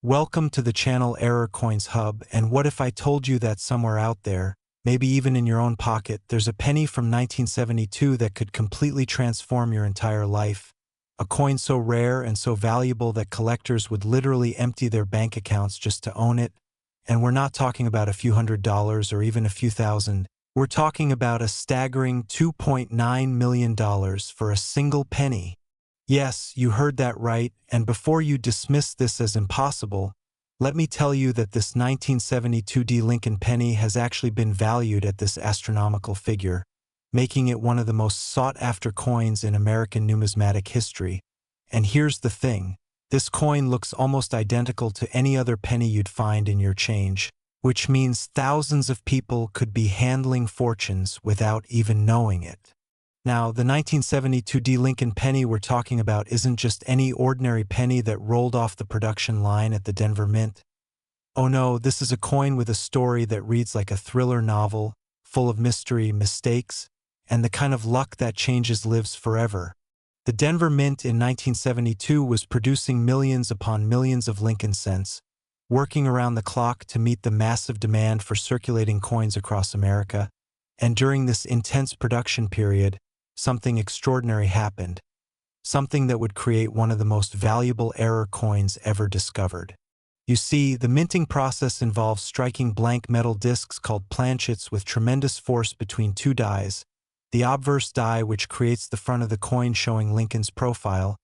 Welcome to the channel Error Coins Hub, and what if I told you that somewhere out there, maybe even in your own pocket, there's a penny from 1972 that could completely transform your entire life? A coin so rare and so valuable that collectors would literally empty their bank accounts just to own it. And we're not talking about a few $100s or even a few thousand. We're talking about a staggering $2.9 million for a single penny. Yes, you heard that right, and before you dismiss this as impossible, let me tell you that this 1972 D Lincoln penny has actually been valued at this astronomical figure, making it one of the most sought-after coins in American numismatic history. And here's the thing, this coin looks almost identical to any other penny you'd find in your change, which means thousands of people could be handling fortunes without even knowing it. Now, the 1972 D Lincoln penny we're talking about isn't just any ordinary penny that rolled off the production line at the Denver Mint. Oh no, this is a coin with a story that reads like a thriller novel, full of mystery, mistakes, and the kind of luck that changes lives forever. The Denver Mint in 1972 was producing millions upon millions of Lincoln cents, working around the clock to meet the massive demand for circulating coins across America, and during this intense production period, something extraordinary happened, something that would create one of the most valuable error coins ever discovered. You see, the minting process involves striking blank metal discs called planchets with tremendous force between two dies, the obverse die which creates the front of the coin showing Lincoln's profile,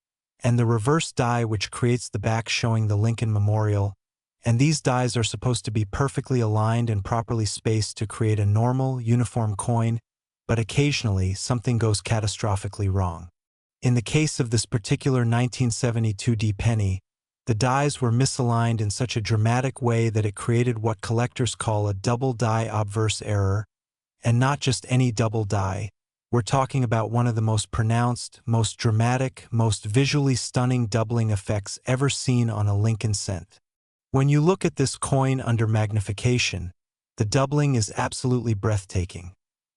and the reverse die which creates the back showing the Lincoln Memorial, and these dies are supposed to be perfectly aligned and properly spaced to create a normal, uniform coin, but occasionally something goes catastrophically wrong. In the case of this particular 1972 D penny, the dies were misaligned in such a dramatic way that it created what collectors call a double die obverse error, and not just any double die. We're talking about one of the most pronounced, most dramatic, most visually stunning doubling effects ever seen on a Lincoln cent. When you look at this coin under magnification, the doubling is absolutely breathtaking.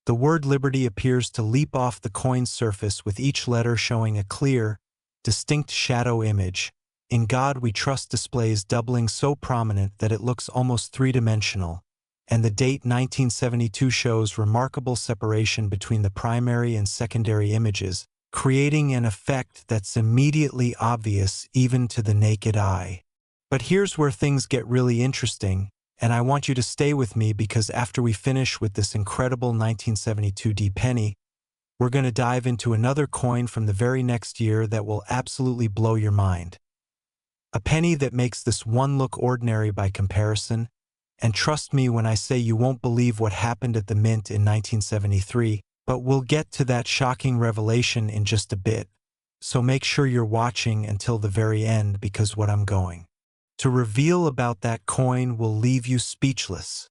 The word Liberty appears to leap off the coin's surface with each letter showing a clear, distinct shadow image. In God We Trust displays doubling so prominent that it looks almost three-dimensional, and the date 1972 shows remarkable separation between the primary and secondary images, creating an effect that's immediately obvious even to the naked eye. But here's where things get really interesting, and I want you to stay with me because after we finish with this incredible 1972 D penny, we're going to dive into another coin from the very next year that will absolutely blow your mind. A penny that makes this one look ordinary by comparison, and trust me when I say you won't believe what happened at the Mint in 1973, but we'll get to that shocking revelation in just a bit, so make sure you're watching until the very end because what I'm going to reveal about that coin will leave you speechless.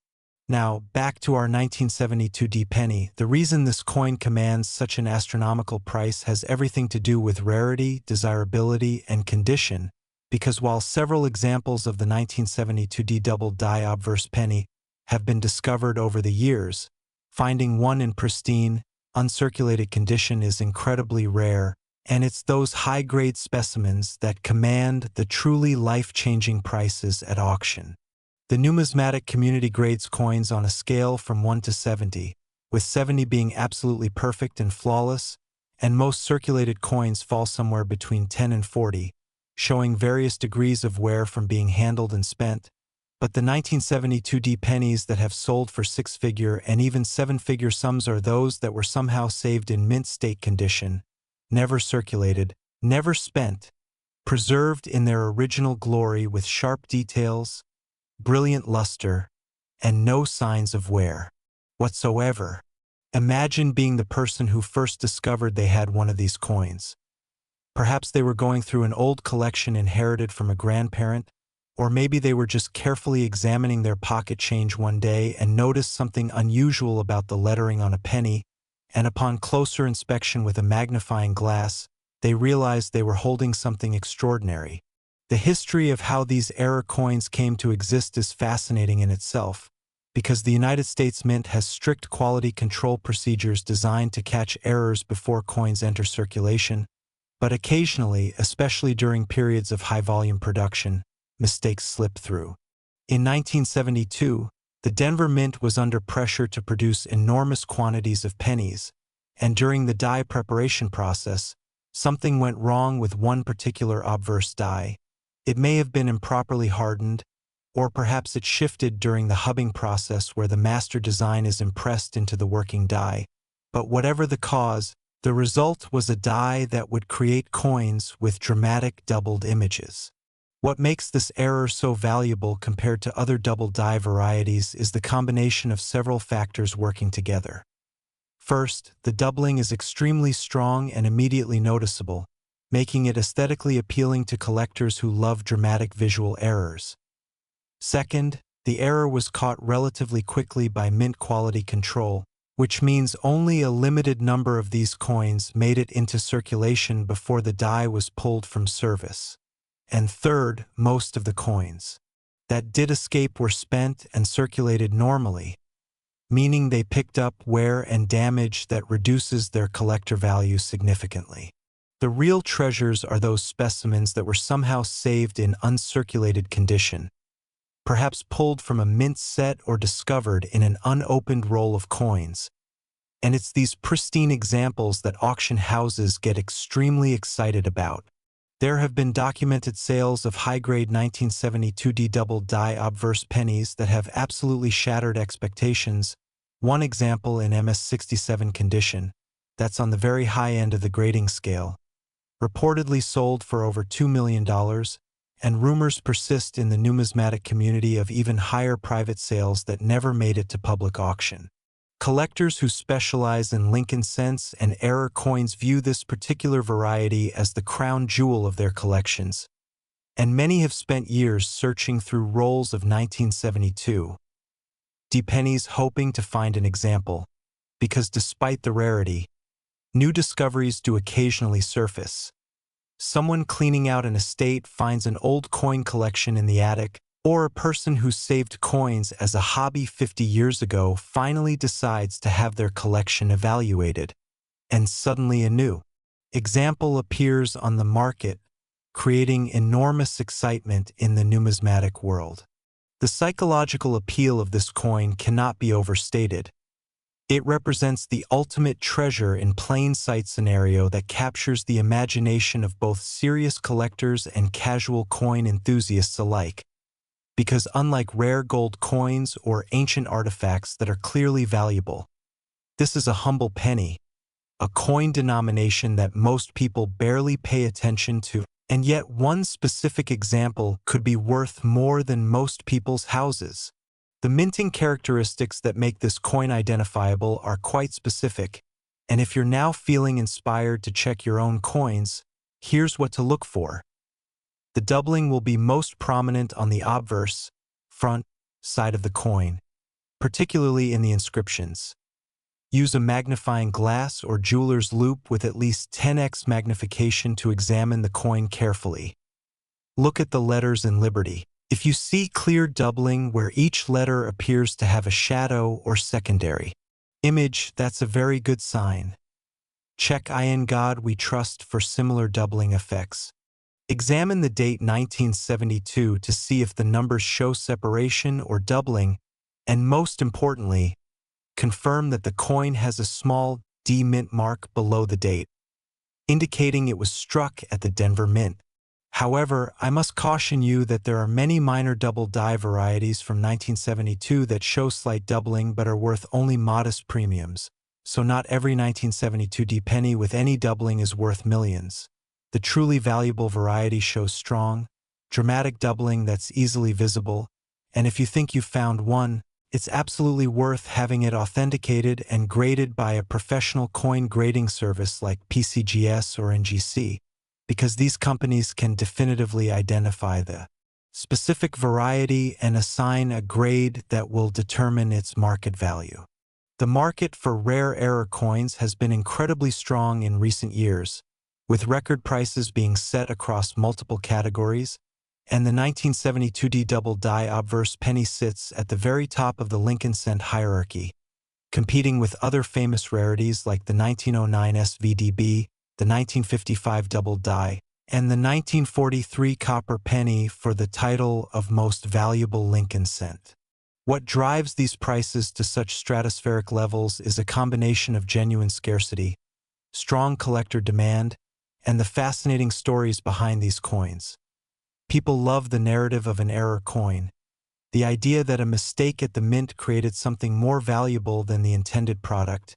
Now, back to our 1972 D penny, the reason this coin commands such an astronomical price has everything to do with rarity, desirability, and condition, because while several examples of the 1972 D double die obverse penny have been discovered over the years, finding one in pristine, uncirculated condition is incredibly rare, and it's those high-grade specimens that command the truly life-changing prices at auction. The numismatic community grades coins on a scale from 1 to 70, with 70 being absolutely perfect and flawless, and most circulated coins fall somewhere between 10 and 40, showing various degrees of wear from being handled and spent. But the 1972 D pennies that have sold for six-figure and even seven-figure sums are those that were somehow saved in mint state condition, never circulated, never spent, preserved in their original glory with sharp details, brilliant luster, and no signs of wear whatsoever. Imagine being the person who first discovered they had one of these coins. Perhaps they were going through an old collection inherited from a grandparent, or maybe they were just carefully examining their pocket change one day and noticed something unusual about the lettering on a penny, and upon closer inspection with a magnifying glass, they realized they were holding something extraordinary. The history of how these error coins came to exist is fascinating in itself, because the United States Mint has strict quality control procedures designed to catch errors before coins enter circulation, but occasionally, especially during periods of high-volume production, mistakes slip through. In 1972, the Denver Mint was under pressure to produce enormous quantities of pennies, and during the die preparation process, something went wrong with one particular obverse die. It may have been improperly hardened, or perhaps it shifted during the hubbing process where the master design is impressed into the working die. But whatever the cause, the result was a die that would create coins with dramatic doubled images. What makes this error so valuable compared to other double die varieties is the combination of several factors working together. First, the doubling is extremely strong and immediately noticeable, making it aesthetically appealing to collectors who love dramatic visual errors. Second, the error was caught relatively quickly by mint quality control, which means only a limited number of these coins made it into circulation before the die was pulled from service. And third, most of the coins that did escape were spent and circulated normally, meaning they picked up wear and damage that reduces their collector value significantly. The real treasures are those specimens that were somehow saved in uncirculated condition, perhaps pulled from a mint set or discovered in an unopened roll of coins. And it's these pristine examples that auction houses get extremely excited about. There have been documented sales of high-grade 1972D double die obverse pennies that have absolutely shattered expectations. One example in MS67 condition, that's on the very high end of the grading scale, reportedly sold for over $2 million, and rumors persist in the numismatic community of even higher private sales that never made it to public auction. Collectors who specialize in Lincoln cents and error coins view this particular variety as the crown jewel of their collections, and many have spent years searching through rolls of 1972 D pennies hoping to find an example, because despite the rarity, new discoveries do occasionally surface. Someone cleaning out an estate finds an old coin collection in the attic, or a person who saved coins as a hobby 50 years ago finally decides to have their collection evaluated, and suddenly a new example appears on the market, creating enormous excitement in the numismatic world. The psychological appeal of this coin cannot be overstated. It represents the ultimate treasure in plain sight scenario that captures the imagination of both serious collectors and casual coin enthusiasts alike. Because unlike rare gold coins or ancient artifacts that are clearly valuable, this is a humble penny, a coin denomination that most people barely pay attention to, and yet one specific example could be worth more than most people's houses. The minting characteristics that make this coin identifiable are quite specific, and if you're now feeling inspired to check your own coins, here's what to look for. The doubling will be most prominent on the obverse, front, side of the coin, particularly in the inscriptions. Use a magnifying glass or jeweler's loupe with at least 10x magnification to examine the coin carefully. Look at the letters in Liberty. If you see clear doubling where each letter appears to have a shadow or secondary image, that's a very good sign. Check In God We Trust for similar doubling effects. Examine the date 1972 to see if the numbers show separation or doubling, and most importantly, confirm that the coin has a small D mint mark below the date, indicating it was struck at the Denver Mint. However, I must caution you that there are many minor double die varieties from 1972 that show slight doubling but are worth only modest premiums, so not every 1972 D penny with any doubling is worth millions. The truly valuable variety shows strong, dramatic doubling that's easily visible, and if you think you've found one, it's absolutely worth having it authenticated and graded by a professional coin grading service like PCGS or NGC, because these companies can definitively identify the specific variety and assign a grade that will determine its market value. The market for rare error coins has been incredibly strong in recent years, with record prices being set across multiple categories, and the 1972D double die obverse penny sits at the very top of the Lincoln cent hierarchy, competing with other famous rarities like the 1909 SVDB, the 1955 double die, and the 1943 copper penny for the title of Most Valuable Lincoln Cent. What drives these prices to such stratospheric levels is a combination of genuine scarcity, strong collector demand, and the fascinating stories behind these coins. People love the narrative of an error coin, the idea that a mistake at the mint created something more valuable than the intended product,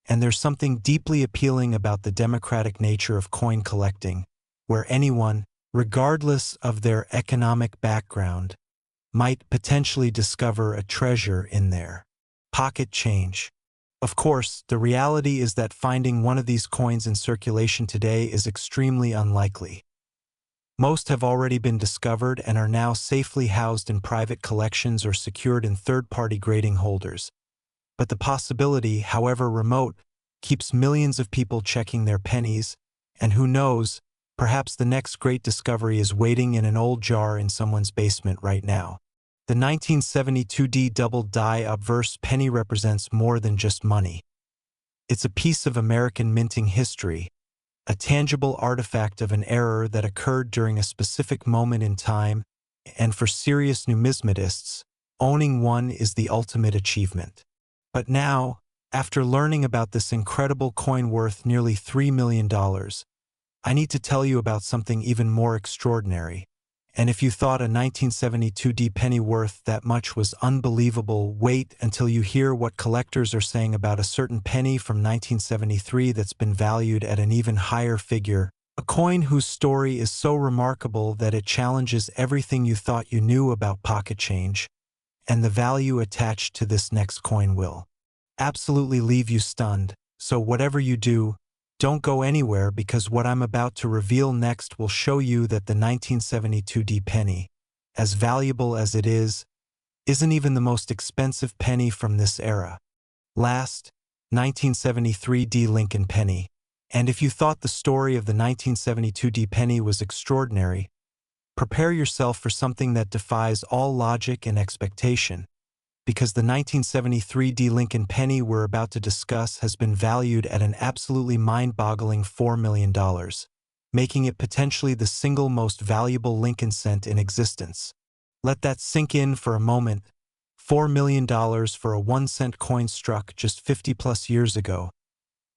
and there's something deeply appealing about the democratic nature of coin collecting, where anyone, regardless of their economic background, might potentially discover a treasure in their pocket change. Of course, the reality is that finding one of these coins in circulation today is extremely unlikely. Most have already been discovered and are now safely housed in private collections or secured in third-party grading holders. But the possibility, however remote, keeps millions of people checking their pennies, and who knows, perhaps the next great discovery is waiting in an old jar in someone's basement right now. The 1972D double-die obverse penny represents more than just money. It's a piece of American minting history, a tangible artifact of an error that occurred during a specific moment in time, and for serious numismatists, owning one is the ultimate achievement. But now, after learning about this incredible coin worth nearly $3 million, I need to tell you about something even more extraordinary. And if you thought a 1972D penny worth that much was unbelievable, wait until you hear what collectors are saying about a certain penny from 1973 that's been valued at an even higher figure, a coin whose story is so remarkable that it challenges everything you thought you knew about pocket change, and the value attached to this next coin will absolutely leave you stunned. So whatever you do, don't go anywhere, because what I'm about to reveal next will show you that the 1972D penny, as valuable as it is, isn't even the most expensive penny from this era. Last, 1973D Lincoln penny. And if you thought the story of the 1972D penny was extraordinary, prepare yourself for something that defies all logic and expectation, because the 1973D Lincoln penny we're about to discuss has been valued at an absolutely mind-boggling $4 million, making it potentially the single most valuable Lincoln cent in existence. Let that sink in for a moment. $4 million for a 1-cent coin struck just 50-plus years ago.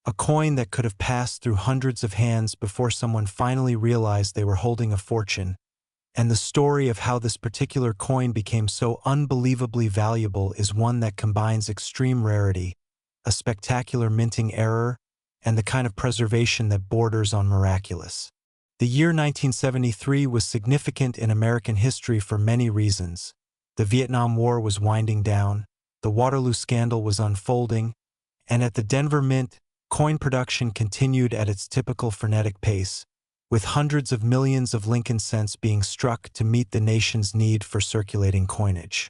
A coin that could have passed through hundreds of hands before someone finally realized they were holding a fortune. And the story of how this particular coin became so unbelievably valuable is one that combines extreme rarity, a spectacular minting error, and the kind of preservation that borders on miraculous. The year 1973 was significant in American history for many reasons. The Vietnam War was winding down, the Waterloo scandal was unfolding, and at the Denver Mint, coin production continued at its typical frenetic pace, with hundreds of millions of Lincoln cents being struck to meet the nation's need for circulating coinage.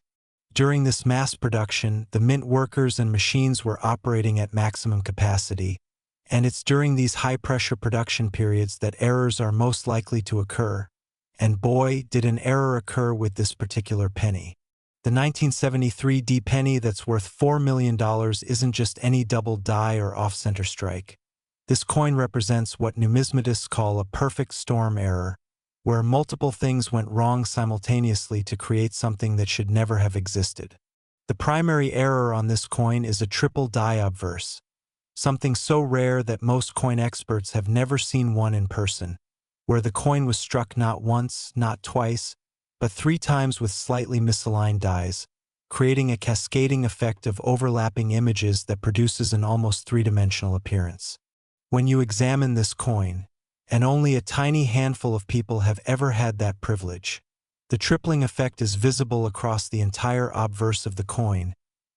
During this mass production, the mint workers and machines were operating at maximum capacity, and it's during these high-pressure production periods that errors are most likely to occur. And boy, did an error occur with this particular penny. The 1973D penny that's worth $4 million isn't just any double die or off-center strike. This coin represents what numismatists call a perfect storm error, where multiple things went wrong simultaneously to create something that should never have existed. The primary error on this coin is a triple die obverse, something so rare that most coin experts have never seen one in person, where the coin was struck not once, not twice, but 3 times with slightly misaligned dies, creating a cascading effect of overlapping images that produces an almost 3-dimensional appearance. When you examine this coin, and only a tiny handful of people have ever had that privilege, the tripling effect is visible across the entire obverse of the coin,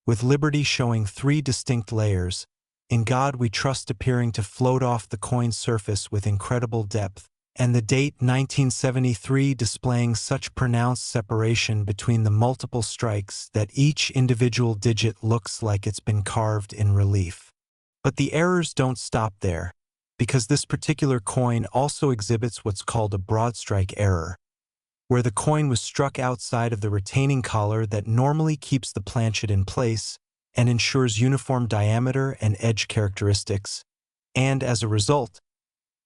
with Liberty showing 3 distinct layers, In God We Trust appearing to float off the coin's surface with incredible depth, and the date 1973 displaying such pronounced separation between the multiple strikes that each individual digit looks like it's been carved in relief. But the errors don't stop there, because this particular coin also exhibits what's called a broadstrike error, where the coin was struck outside of the retaining collar that normally keeps the planchet in place and ensures uniform diameter and edge characteristics, and as a result,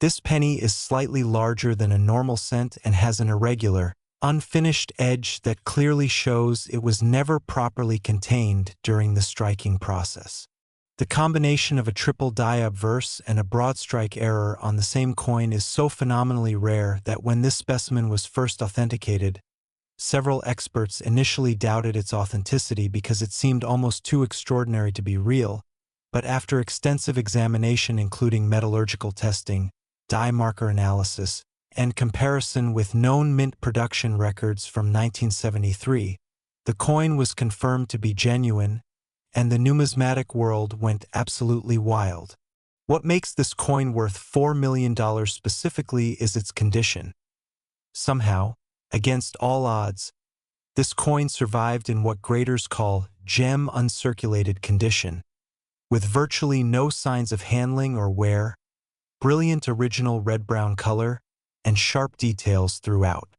This penny is slightly larger than a normal cent and has an irregular, unfinished edge that clearly shows it was never properly contained during the striking process. The combination of a triple die obverse and a broadstrike error on the same coin is so phenomenally rare that when this specimen was first authenticated, several experts initially doubted its authenticity because it seemed almost too extraordinary to be real, but after extensive examination including metallurgical testing, die marker analysis, and comparison with known mint production records from 1973, the coin was confirmed to be genuine, and the numismatic world went absolutely wild. What makes this coin worth $4 million specifically is its condition. Somehow, against all odds, this coin survived in what graders call gem uncirculated condition, with virtually no signs of handling or wear, brilliant original red-brown color, and sharp details throughout.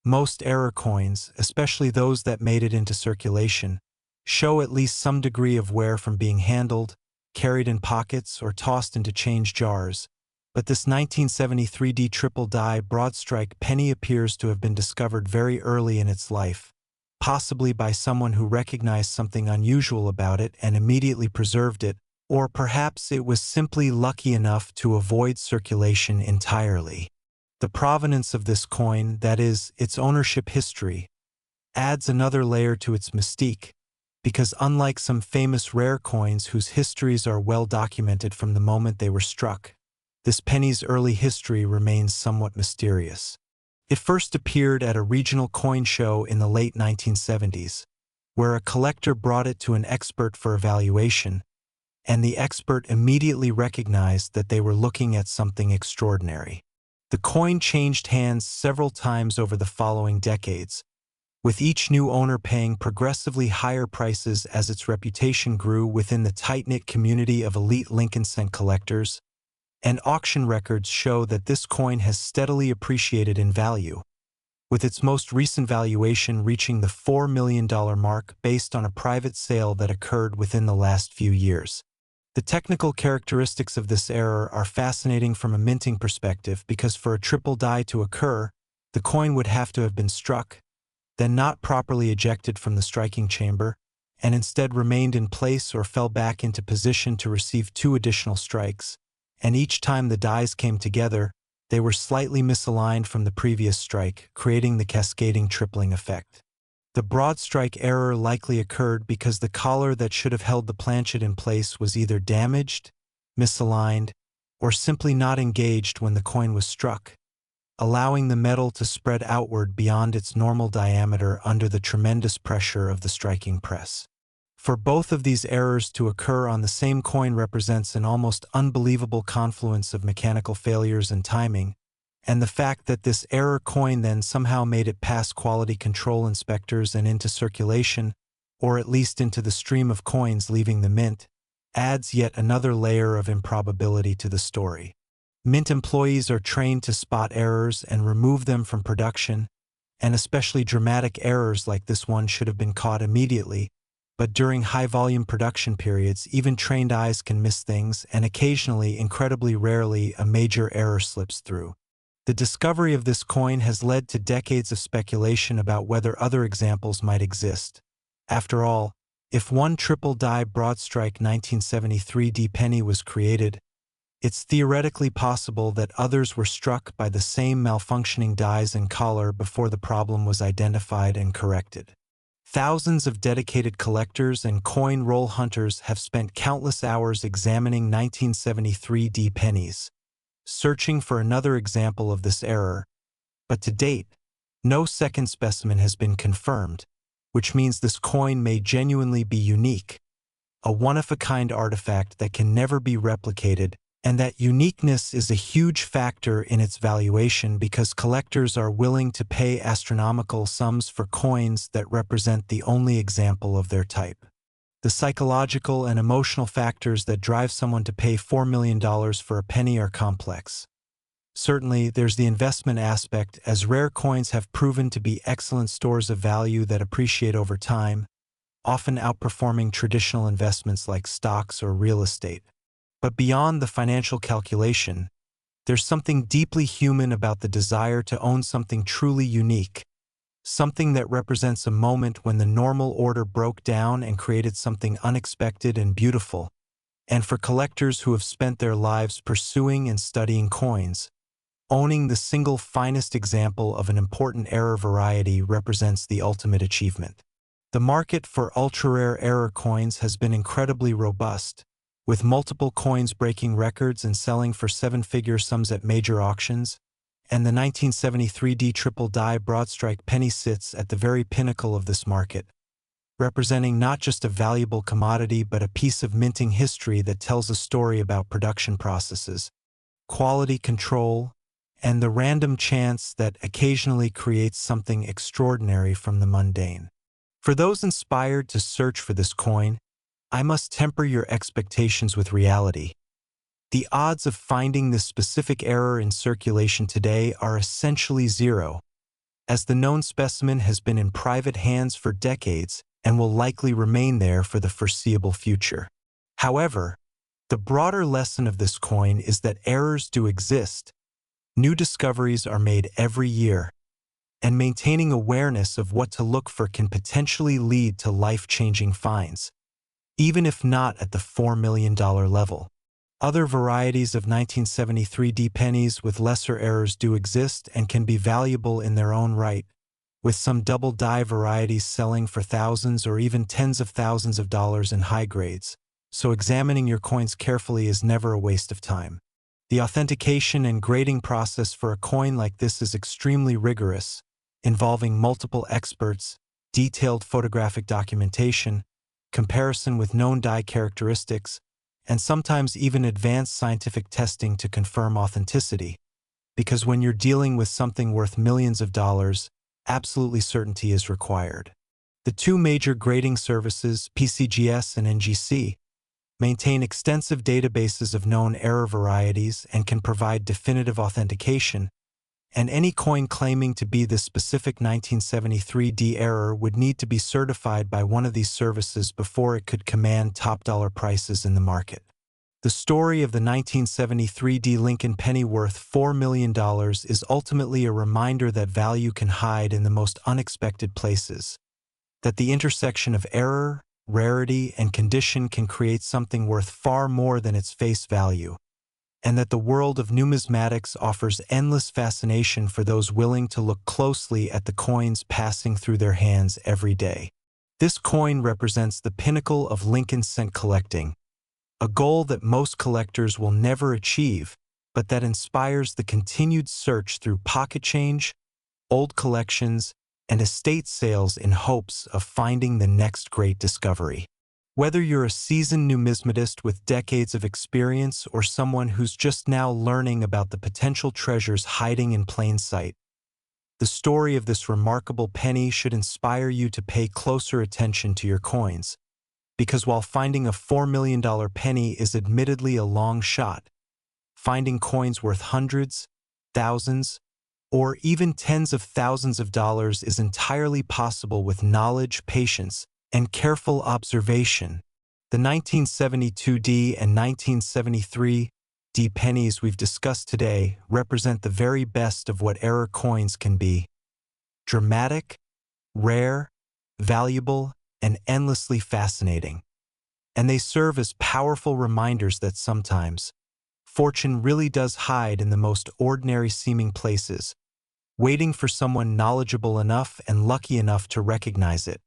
Most error coins, especially those that made it into circulation, show at least some degree of wear from being handled, carried in pockets, or tossed into change jars, but this 1973 D triple die broadstrike penny appears to have been discovered very early in its life, possibly by someone who recognized something unusual about it and immediately preserved it, or perhaps it was simply lucky enough to avoid circulation entirely. The provenance of this coin, that is, its ownership history, adds another layer to its mystique, because unlike some famous rare coins whose histories are well documented from the moment they were struck, this penny's early history remains somewhat mysterious. It first appeared at a regional coin show in the late 1970s, where a collector brought it to an expert for evaluation, and the expert immediately recognized that they were looking at something extraordinary. The coin changed hands several times over the following decades, with each new owner paying progressively higher prices as its reputation grew within the tight-knit community of elite Lincoln cent collectors, and auction records show that this coin has steadily appreciated in value, with its most recent valuation reaching the $4 million mark based on a private sale that occurred within the last few years. The technical characteristics of this error are fascinating from a minting perspective because for a triple die to occur, the coin would have to have been struck, then not properly ejected from the striking chamber, and instead remained in place or fell back into position to receive 2 additional strikes, and each time the dies came together, they were slightly misaligned from the previous strike, creating the cascading tripling effect. The broadstrike error likely occurred because the collar that should have held the planchet in place was either damaged, misaligned, or simply not engaged when the coin was struck, allowing the metal to spread outward beyond its normal diameter under the tremendous pressure of the striking press. For both of these errors to occur on the same coin represents an almost unbelievable confluence of mechanical failures and timing, and the fact that this error coin then somehow made it past quality control inspectors and into circulation, or at least into the stream of coins leaving the mint, adds yet another layer of improbability to the story. Mint employees are trained to spot errors and remove them from production, and especially dramatic errors like this one should have been caught immediately, but during high-volume production periods, even trained eyes can miss things, and occasionally, incredibly rarely, a major error slips through. The discovery of this coin has led to decades of speculation about whether other examples might exist. After all, if one triple die broadstrike 1973 D penny was created, it's theoretically possible that others were struck by the same malfunctioning dies and collar before the problem was identified and corrected. Thousands of dedicated collectors and coin roll hunters have spent countless hours examining 1973 D pennies, searching for another example of this error, but to date, no second specimen has been confirmed, which means this coin may genuinely be unique, a one-of-a-kind artifact that can never be replicated, and that uniqueness is a huge factor in its valuation because collectors are willing to pay astronomical sums for coins that represent the only example of their type. The psychological and emotional factors that drive someone to pay $4 million for a penny are complex. Certainly, there's the investment aspect, as rare coins have proven to be excellent stores of value that appreciate over time, often outperforming traditional investments like stocks or real estate. But beyond the financial calculation, There's something deeply human about the desire to own something truly unique, something that represents a moment when the normal order broke down and created something unexpected and beautiful. And for collectors who have spent their lives pursuing and studying coins, owning the single finest example of an important error variety represents the ultimate achievement. The market for ultra-rare error coins has been incredibly robust, with multiple coins breaking records and selling for seven-figure sums at major auctions, and the 1973D triple die broadstrike penny sits at the very pinnacle of this market, representing not just a valuable commodity but a piece of minting history that tells a story about production processes, quality control, and the random chance that occasionally creates something extraordinary from the mundane. For those inspired to search for this coin, I must temper your expectations with reality. The odds of finding this specific error in circulation today are essentially zero, as the known specimen has been in private hands for decades and will likely remain there for the foreseeable future. However, the broader lesson of this coin is that errors do exist. New discoveries are made every year, and maintaining awareness of what to look for can potentially lead to life-changing finds, even if not at the $4 million level. Other varieties of 1973D pennies with lesser errors do exist and can be valuable in their own right, with some double die varieties selling for thousands or even tens of thousands of dollars in high grades, so examining your coins carefully is never a waste of time. The authentication and grading process for a coin like this is extremely rigorous, involving multiple experts, detailed photographic documentation, comparison with known die characteristics, and sometimes even advanced scientific testing to confirm authenticity. Because when you're dealing with something worth millions of dollars, absolutely certainty is required. The two major grading services, PCGS and NGC, maintain extensive databases of known error varieties and can provide definitive authentication, and any coin claiming to be this specific 1973D error would need to be certified by one of these services before it could command top-dollar prices in the market. The story of the 1973D Lincoln penny worth $4 million is ultimately a reminder that value can hide in the most unexpected places, that the intersection of error, rarity, and condition can create something worth far more than its face value, and that the world of numismatics offers endless fascination for those willing to look closely at the coins passing through their hands every day. This coin represents the pinnacle of Lincoln cent collecting, a goal that most collectors will never achieve, but that inspires the continued search through pocket change, old collections, and estate sales in hopes of finding the next great discovery. Whether you're a seasoned numismatist with decades of experience or someone who's just now learning about the potential treasures hiding in plain sight, the story of this remarkable penny should inspire you to pay closer attention to your coins, because while finding a $4 million penny is admittedly a long shot, finding coins worth hundreds, thousands, or even tens of thousands of dollars is entirely possible with knowledge, patience, and careful observation. The 1972D and 1973D pennies we've discussed today represent the very best of what error coins can be: dramatic, rare, valuable, and endlessly fascinating. And they serve as powerful reminders that sometimes fortune really does hide in the most ordinary-seeming places, waiting for someone knowledgeable enough and lucky enough to recognize it.